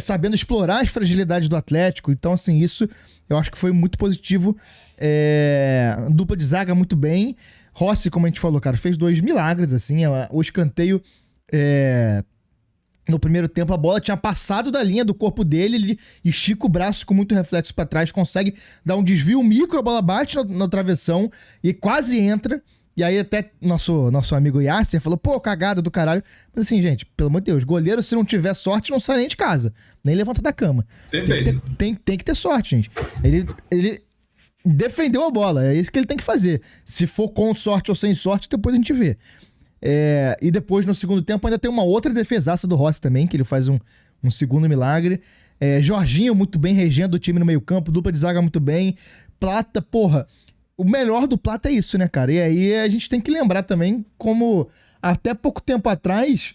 sabendo explorar as fragilidades do Atlético. Então, assim, isso eu acho que foi muito positivo. Dupla de zaga muito bem. Rossi, como a gente falou, cara, fez 2 milagres, assim. O escanteio, no primeiro tempo, a bola tinha passado da linha do corpo dele, ele estica o braço com muito reflexo pra trás, consegue dar um desvio micro, a bola bate no travessão e quase entra. E aí até nosso amigo Yasser falou, pô, cagada do caralho. Mas assim, gente, pelo amor de Deus, goleiro, se não tiver sorte, não sai nem de casa, nem levanta da cama. Perfeito. Tem que ter sorte, gente. Ele defendeu a bola, é isso que ele tem que fazer. Se for com sorte ou sem sorte, depois a gente vê. E depois, no segundo tempo, ainda tem uma outra defesaça do Rossi também, que ele faz um segundo milagre. Jorginho muito bem regendo o time no meio campo, dupla de zaga muito bem. Plata, porra, o melhor do Plata é isso, né, cara? E aí a gente tem que lembrar também como até pouco tempo atrás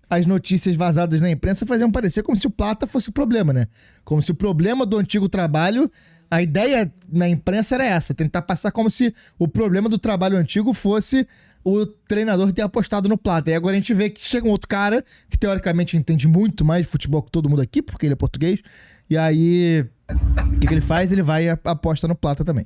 as notícias vazadas na imprensa faziam parecer como se o Plata fosse o problema, né? Como se o problema do antigo trabalho, a ideia na imprensa era essa, tentar passar como se o problema do trabalho antigo fosse o treinador ter apostado no Plata. E agora a gente vê que chega um outro cara que teoricamente entende muito mais de futebol que todo mundo aqui, porque ele é português, e aí o que ele faz? Ele vai e aposta no Plata também.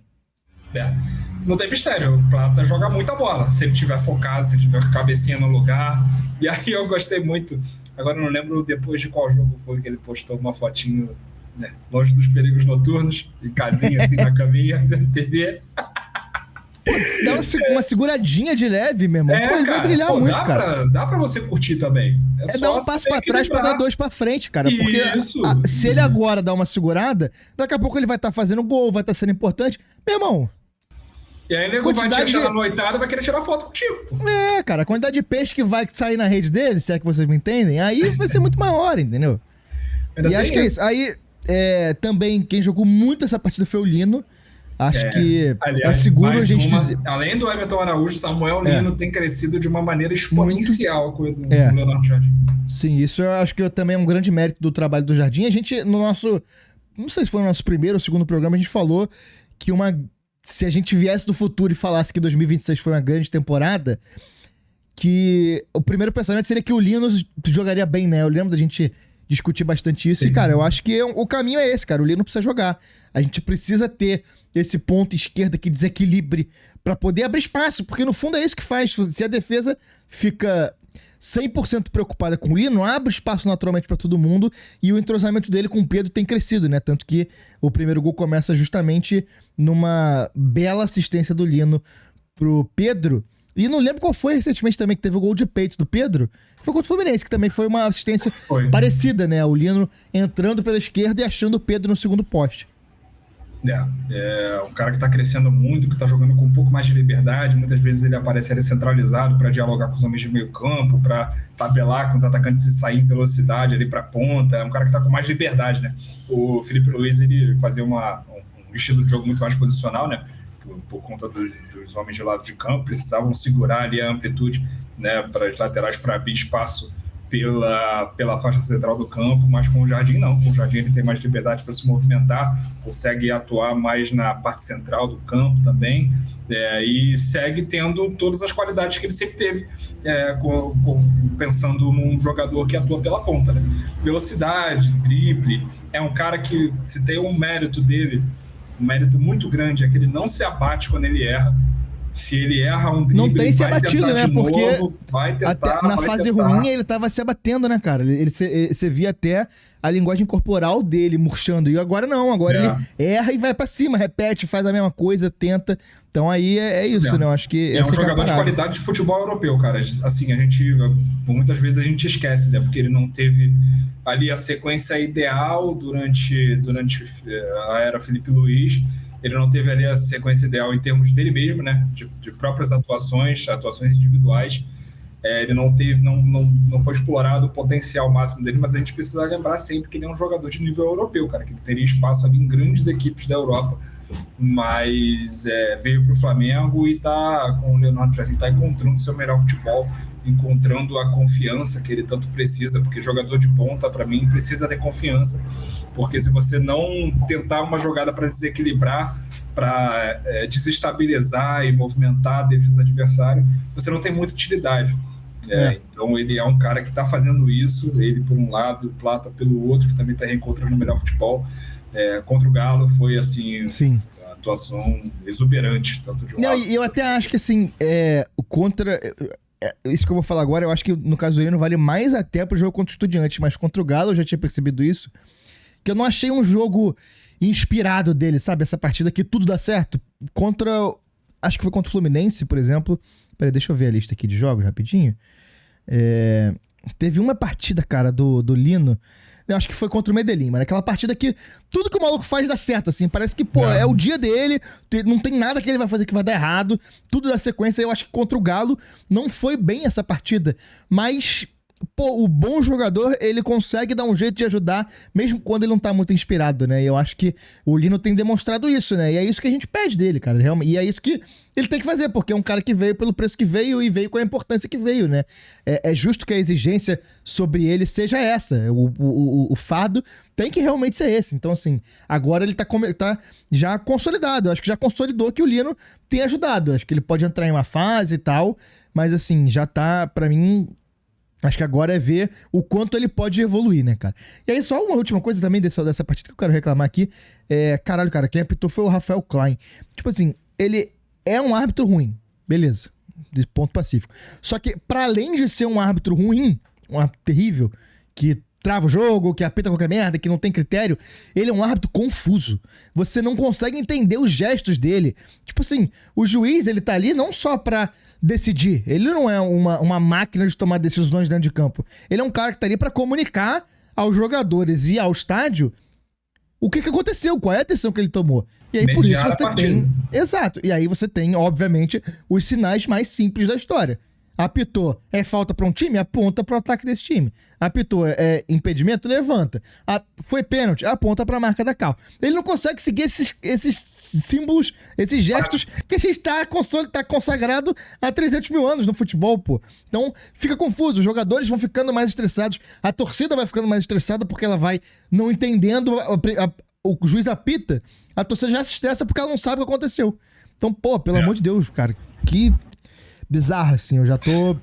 Não tem mistério, o Plata joga muita bola, se ele tiver focado, se ele tiver com a cabecinha no lugar. E aí eu gostei muito, agora eu não lembro depois de qual jogo foi que ele postou uma fotinho, né, longe dos perigos noturnos, em casinha assim na caminha, na TV. se dá uma seguradinha de leve, meu irmão, ele vai brilhar muito, cara. Dá pra você curtir também. É dar um passo pra trás pra dar 2 pra frente, cara. Porque se ele agora dá uma segurada, daqui a pouco ele vai estar fazendo gol, vai estar sendo importante. Meu irmão... E aí ele vai te achar na noitada e vai querer tirar foto contigo. Pô. Cara, a quantidade de peixe que vai sair na rede dele, se é que vocês me entendem, aí vai ser muito maior, entendeu? E acho que é isso. Aí, também, quem jogou muito essa partida foi o Lino. Acho que é seguro a gente dizer... Além do Everton Araújo, Samuel Lino tem crescido de uma maneira exponencial com o Leonardo Jardim. Sim, isso eu acho que também é um grande mérito do trabalho do Jardim. A gente, no nosso... Não sei se foi no nosso primeiro ou segundo programa, a gente falou que se a gente viesse do futuro e falasse que 2026 foi uma grande temporada, que o primeiro pensamento seria que o Lino jogaria bem, né? Eu lembro da gente discutir bastante isso. Sim. E, cara, eu acho que o caminho é esse, cara. O Lino precisa jogar. A gente precisa ter esse ponto esquerda que desequilibre pra poder abrir espaço, porque no fundo é isso que faz. Se a defesa fica 100% preocupada com o Lino, abre espaço naturalmente pra todo mundo, e o entrosamento dele com o Pedro tem crescido, né? Tanto que o primeiro gol começa justamente numa bela assistência do Lino pro Pedro. E não lembro qual foi recentemente também que teve o gol de peito do Pedro. Foi contra o Fluminense, que também foi uma assistência parecida, né? O Lino entrando pela esquerda e achando o Pedro no segundo poste. É um cara que está crescendo muito, que está jogando com um pouco mais de liberdade. Muitas vezes ele aparece ali centralizado para dialogar com os homens de meio campo, para tabelar com os atacantes e sair em velocidade ali para a ponta. É um cara que está com mais liberdade, né? O Felipe Luiz, ele fazia um estilo de jogo muito mais posicional, né? Por conta dos homens de lado de campo, precisavam segurar ali a amplitude, né, para as laterais, para abrir espaço pela faixa central do campo, mas com o Jardim não. Com o Jardim ele tem mais liberdade para se movimentar, consegue atuar mais na parte central do campo também, e segue tendo todas as qualidades que ele sempre teve, pensando num jogador que atua pela ponta, né? Velocidade, drible, é um cara que, se tem um mérito dele, um mérito muito grande, é que ele não se abate quando ele erra. Se ele erra um drible, não tem se abatido, né? Porque vai tentar, na fase ruim ele tava se abatendo, né, cara? Você via até a linguagem corporal dele murchando. E agora não, agora ele erra e vai pra cima, repete, faz a mesma coisa, tenta. Então aí é isso, né? Eu acho que é um jogador de qualidade de futebol europeu, cara. Assim, muitas vezes a gente esquece, né? Porque ele não teve ali a sequência ideal durante a era Felipe Luiz. Ele não teve ali a sequência ideal em termos dele mesmo, né? De próprias atuações individuais. Ele não foi explorado o potencial máximo dele, mas a gente precisa lembrar sempre que ele é um jogador de nível europeu, cara, que ele teria espaço ali em grandes equipes da Europa, mas veio para o Flamengo e com o Leonardo Jardim está encontrando seu melhor futebol, encontrando a confiança que ele tanto precisa, porque jogador de ponta, para mim, precisa ter confiança, porque se você não tentar uma jogada para desequilibrar, para desestabilizar e movimentar a defesa adversária, você não tem muita utilidade. Então ele é um cara que está fazendo isso, ele por um lado, o Plata pelo outro, que também está reencontrando o melhor futebol. Contra o Galo foi assim, sim, uma atuação exuberante, tanto de um lado. E eu até acho que assim, isso que eu vou falar agora, eu acho que no caso dele não vale mais até pro jogo contra o Estudiantes, mas contra o Galo eu já tinha percebido isso, que eu não achei um jogo inspirado dele, sabe? Essa partida que tudo dá certo. Acho que foi contra o Fluminense, por exemplo. Peraí, deixa eu ver a lista aqui de jogos rapidinho. Teve uma partida, cara, do Lino, eu acho que foi contra o Medellín, mano. Aquela partida que tudo que o maluco faz dá certo, assim. Parece que, é o dia dele, não tem nada que ele vai fazer que vai dar errado. Tudo da sequência. Eu acho que contra o Galo não foi bem essa partida. Mas, o bom jogador, ele consegue dar um jeito de ajudar, mesmo quando ele não tá muito inspirado, né? E eu acho que o Lino tem demonstrado isso, né? E é isso que a gente pede dele, cara. Realmente. E é isso que ele tem que fazer, porque é um cara que veio pelo preço que veio e veio com a importância que veio, né? É justo que a exigência sobre ele seja essa. O fardo tem que realmente ser esse. Então, assim, agora ele tá já consolidado. Eu acho que já consolidou que o Lino tem ajudado. Eu acho que ele pode entrar em uma fase e tal, mas, assim, já tá, pra mim... Acho que agora é ver o quanto ele pode evoluir, né, cara? E aí, só uma última coisa também dessa partida que eu quero reclamar aqui. Caralho, cara, quem apitou foi o Rafael Klein. Tipo assim, ele é um árbitro ruim. Beleza. De ponto pacífico. Só que, pra além de ser um árbitro ruim, um árbitro terrível, que trava o jogo, que apita qualquer merda, que não tem critério. Ele é um árbitro confuso. Você não consegue entender os gestos dele. Tipo assim, o juiz, ele tá ali não só pra decidir. Ele não é uma máquina de tomar decisões dentro de campo. Ele é um cara que tá ali pra comunicar aos jogadores e ao estádio o que aconteceu, qual é a decisão que ele tomou. E aí, por isso, você tem... Exato. E aí você tem, obviamente, os sinais mais simples da história. Apitou, é falta pra um time? Aponta pro ataque desse time. Apitou, é impedimento? Levanta. Foi pênalti? Aponta pra marca da cal. Ele não consegue seguir esses símbolos, esses gestos que a gente tá consagrado há 300 mil anos no futebol, pô. Então, fica confuso. Os jogadores vão ficando mais estressados. A torcida vai ficando mais estressada porque ela vai não entendendo. O juiz apita, a torcida já se estressa porque ela não sabe o que aconteceu. Então, pô, pelo amor de Deus, cara, que... bizarro, assim, eu já tô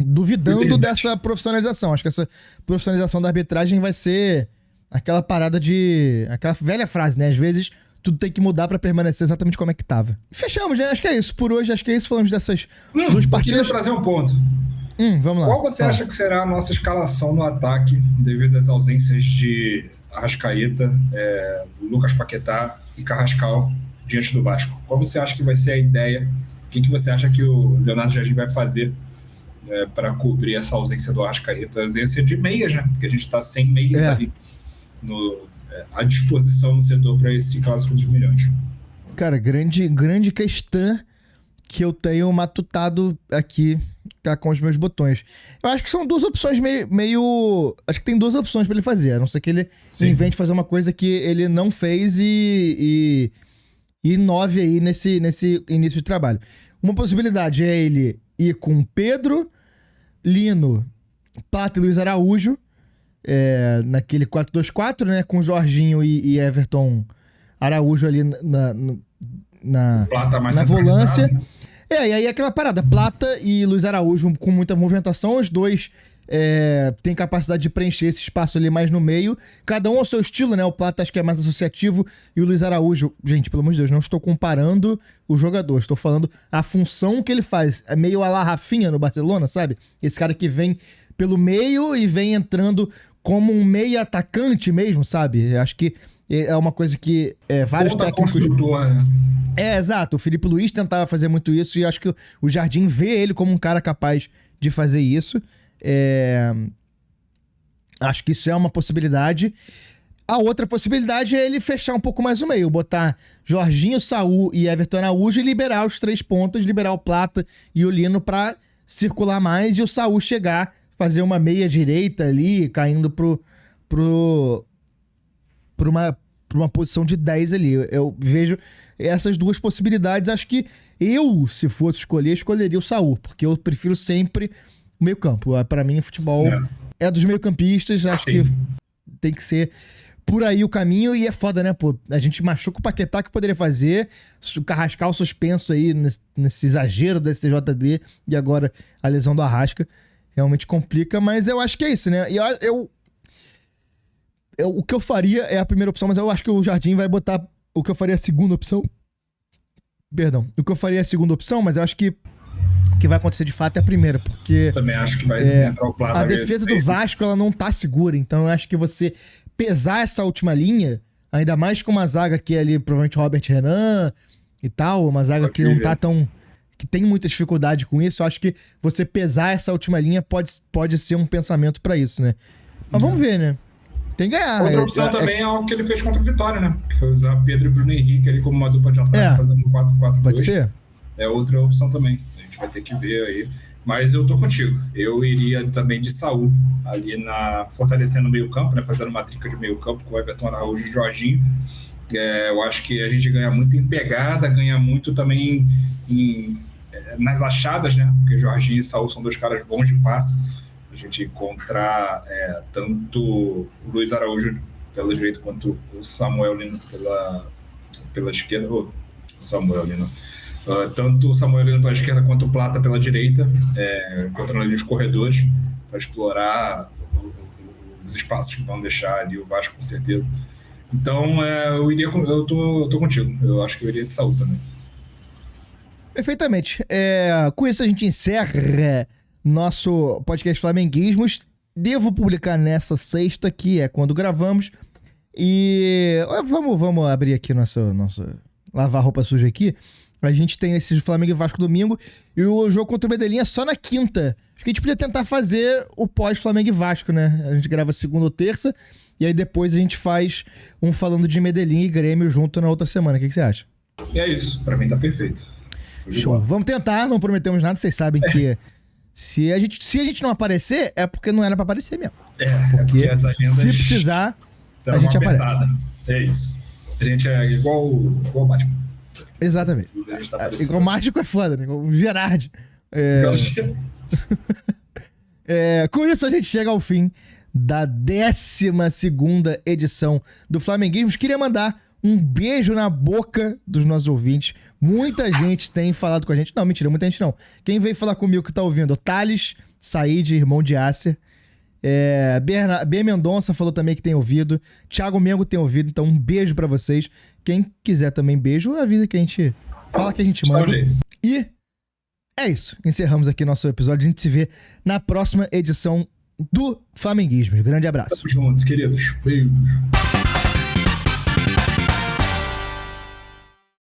duvidando dessa profissionalização. Acho que essa profissionalização da arbitragem vai ser aquela parada de... aquela velha frase, né? Às vezes tudo tem que mudar pra permanecer exatamente como é que tava. Fechamos, né? Acho que é isso. Por hoje, acho que é isso. Falamos dessas duas partidas. Eu queria trazer um ponto. Vamos lá. Qual você acha que será a nossa escalação no ataque devido às ausências de Arrascaeta, Lucas Paquetá e Carrascal diante do Vasco? Qual você acha que vai ser a ideia? O que você acha que o Leonardo Jardim vai fazer para cobrir essa ausência do Arrascaeta? A ausência de meias, né? Porque a gente está sem meias ali à disposição no setor para esse clássico dos milhões. Cara, grande questão que eu tenho matutado aqui com os meus botões. Eu acho que são duas opções meio... Acho que tem duas opções para ele fazer. A não ser que ele invente fazer uma coisa que ele não fez e inove aí nesse início de trabalho. Uma possibilidade é ele ir com Pedro, Lino, Plata e Luiz Araújo, naquele 4-2-4, né? Com Jorginho e Everton Araújo ali na volância. E aí aquela parada, Plata e Luiz Araújo com muita movimentação, os dois tem capacidade de preencher esse espaço ali mais no meio, cada um ao seu estilo, né? O Plata acho que é mais associativo e o Luiz Araújo, gente, pelo amor de Deus, não estou comparando o jogador, estou falando a função que ele faz, é meio a la Rafinha no Barcelona, sabe? Esse cara que vem pelo meio e vem entrando como um meio atacante mesmo, sabe? Acho que é uma coisa que vários técnicos... Né? Exato, o Felipe Luiz tentava fazer muito isso e acho que o Jardim vê ele como um cara capaz de fazer isso. Acho que isso é uma possibilidade. A outra possibilidade é ele fechar um pouco mais o meio, botar Jorginho, Saul e Everton Araújo e liberar os 3 pontos, liberar o Plata e o Lino pra circular mais e o Saul chegar, fazer uma meia direita ali, caindo pra uma posição de 10 ali. Eu vejo essas duas possibilidades. Acho que eu, se fosse escolher, escolheria o Saul, porque eu prefiro sempre o meio campo. Pra mim, o futebol é dos meio-campistas. Acho que tem que ser por aí o caminho. E é foda, né, pô? A gente machuca o Paquetá que poderia fazer. O Carrascal suspenso aí nesse exagero do STJD. E agora a lesão do Arrasca. Realmente complica. Mas eu acho que é isso, né? E o que eu faria é a primeira opção, mas eu acho que o Jardim vai botar o que eu faria a segunda opção. Perdão. O que eu faria a segunda opção, mas eu acho que o que vai acontecer de fato é a primeira, porque... Também acho que vai entrar o Plata. A defesa do Vasco, ela não tá segura, então eu acho que você pesar essa última linha, ainda mais com uma zaga que é ali, provavelmente Robert Renan e tal, uma zaga que não tá tão... que tem muita dificuldade com isso, eu acho que você pesar essa última linha pode ser um pensamento pra isso, né? Mas vamos ver, né? Tem que ganhar. Outra opção também é o que ele fez contra o Vitória, né? Que foi usar Pedro e Bruno Henrique ali como uma dupla de ataque, fazendo um 4-4-2. Pode ser? É outra opção também. A gente vai ter que ver aí. Mas eu tô contigo. Eu iria também de Saul, ali fortalecendo o meio campo, né? Fazendo uma trinca de meio campo com o Everton Araújo e o Jorginho. Eu acho que a gente ganha muito em pegada, ganha muito também nas achadas, né? Porque Jorginho e Saul são dois caras bons de passe. A gente encontrar tanto o Luiz Araújo pela direita quanto o Samuel Lino pela esquerda. Samuel Lino. Tanto o Samuel Lino pela esquerda quanto o Plata pela direita, encontrando ali os corredores para explorar os espaços que vão deixar ali o Vasco, com certeza. Então, eu tô contigo. Eu acho que eu iria de Saúl também. Perfeitamente. Com isso a gente encerra nosso podcast Flamenguismos. devo publicar nessa sexta, que é quando gravamos. E vamos abrir aqui nosso lavar roupa suja aqui. A gente tem esse Flamengo e Vasco domingo. E o jogo contra o Medellín é só na quinta. Acho que a gente podia tentar fazer o pós-Flamengo e Vasco, né? A gente grava segunda ou terça. E aí depois a gente faz um falando de Medellín e Grêmio junto na outra semana. O que você acha? É isso. Pra mim tá perfeito. Show. Vamos tentar. Não prometemos nada. Vocês sabem que se a gente não aparecer, é porque não era pra aparecer mesmo. Porque as agendas... Se precisar, a gente aparece. É isso. A gente é igual o Batman. Exatamente. Igual o Mágico é foda, né? Igual o Gerard. Com isso a gente chega ao fim da 12ª edição do Flamenguismos. Queria mandar um beijo na boca dos nossos ouvintes. Muita gente tem falado com a gente. Não, mentira, muita gente não. Quem veio falar comigo que tá ouvindo? O Thales Said, irmão de Acer. B. Mendonça falou também que tem ouvido. Thiago Mengo tem ouvido. Então um beijo pra vocês. Quem quiser também beijo, avisa que a gente fala, que a gente manda. E é isso. Encerramos aqui nosso episódio. A gente se vê na próxima edição do Flamenguismo. Grande abraço. Tamo junto, queridos. Beijos.